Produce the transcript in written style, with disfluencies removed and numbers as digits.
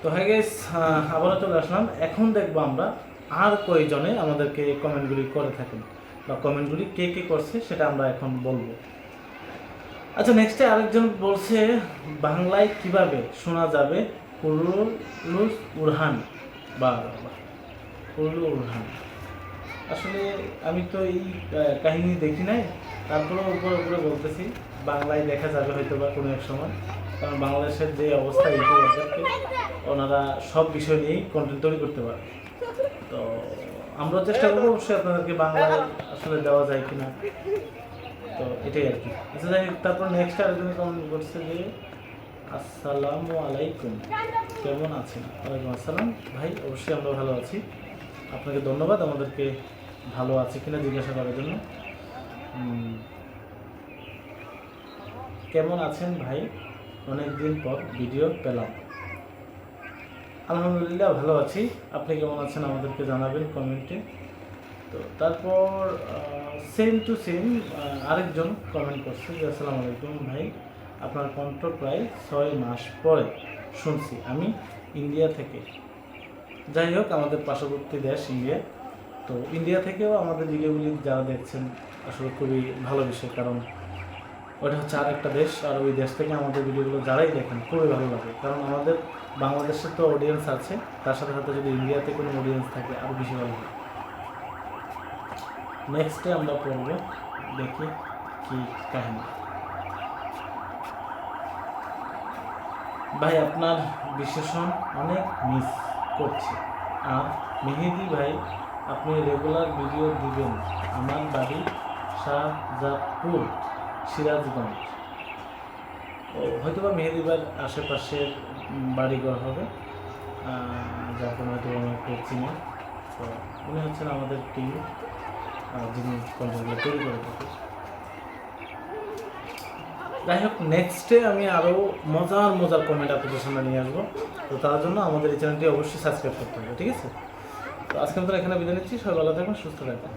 তো হয়ে গেছে, আবারও চলে আসলাম। এখন দেখবো আমরা আর কয়জনে আমাদেরকে কমেন্টগুলি করে থাকেন বা কমেন্টগুলি কে কে করছে সেটা আমরা এখন বলবো। আচ্ছা, নেক্সটে আরেকজন বলছে বাংলায় কিভাবে শোনা যাবে কুরুলুস উরহান বা কুরুলু উরহান। আসলে আমি তো এই কাহিনী দেখি নাই, তারপরেও উপরে উপরে বলতেছি বাংলায় দেখা যাবে হয়তো বা কোনো এক সময়। কারণ বাংলাদেশের যে অবস্থা, ইউটিউবারদেরকে ওনারা সব বিষয় নিয়েই কন্টেন্ট তৈরি করতে পারে। তো আমরা চেষ্টা করবো অবশ্যই আপনাদেরকে বাংলায় আসলে দেওয়া যায় কিনা, তো এটাই আর কি। আচ্ছা যাই হোক, তারপর নেক্সট আরেকজন কমেন্ট করছে যে আসসালামু আলাইকুম, কেমন আছেন? ওয়ালাইকুম আসসালাম ভাই, অবশ্যই আমরা ভালো আছি। আপনাকে ধন্যবাদ আমাদেরকে ভালো আছে কিনা জিজ্ঞাসা করার জন্য। কেমন আছেন ভাই, অনেকদিন পর ভিডিও পেলাম। আলহামদুলিল্লাহ ভালো আছি, আপনি কেমন আছেন আমাদেরকে জানাবেন কমেন্টে। তো তারপর সেম টু সেম আরেকজন কমেন্ট করছে যে আসসালামু আলাইকুম ভাই, আপনার কণ্ঠ প্রায় 6 মাস পরে শুনছি, আমি ইন্ডিয়া থেকে। যাই হোক, আমাদের পার্শ্ববর্তী দেশ ইন্ডিয়া। তো ইন্ডিয়া থেকেও আমাদের ভিডিওগুলি যারা দেখছেন আসলে খুবই ভালো বিষয়, কারণ ওটা হচ্ছে আর একটা দেশ, আর ওই দেশ থেকে আমাদের ভিডিওগুলো যারাই দেখেন খুবই ভালো লাগে। কারণ আমাদের বাংলাদেশের তো অডিয়েন্স আছে, তার সাথে সাথে যদি ইন্ডিয়াতে কোনো অডিয়েন্স থাকে আরও বেশি ভালো লাগে। নেক্সটে আমরা পড়ব, দেখি কি কাহিনী। ভাই আপনার বিশ্লেষণ অনেক মিস করছি। আর মেহেদি ভাই, আপনি রেগুলার ভিডিও দিবেন। আমার বাড়ি শাহজাদপুর, সিরাজগঞ্জ। ও হয়তো বা মেহেদিবার আশেপাশের বাড়িঘর হবে, যাকে হয়তো আমরা করছি না। তো উনি হচ্ছেন আমাদের টিম, যিনি কন্টেন্টগুলো তৈরি করে থাকি। যাই হোক, নেক্সটে আমি আরও মজার মজার কমেন্ট আপনাদের সামনে নিয়ে আসবো। তো তার জন্য আমাদের এই চ্যানেলটি অবশ্যই সাবস্ক্রাইব করতে হবে, ঠিক আছে? তো আজকে মতো এখানে বিদায় নিচ্ছি, সবাই ভালো থাকবেন, সুস্থ থাকবেন।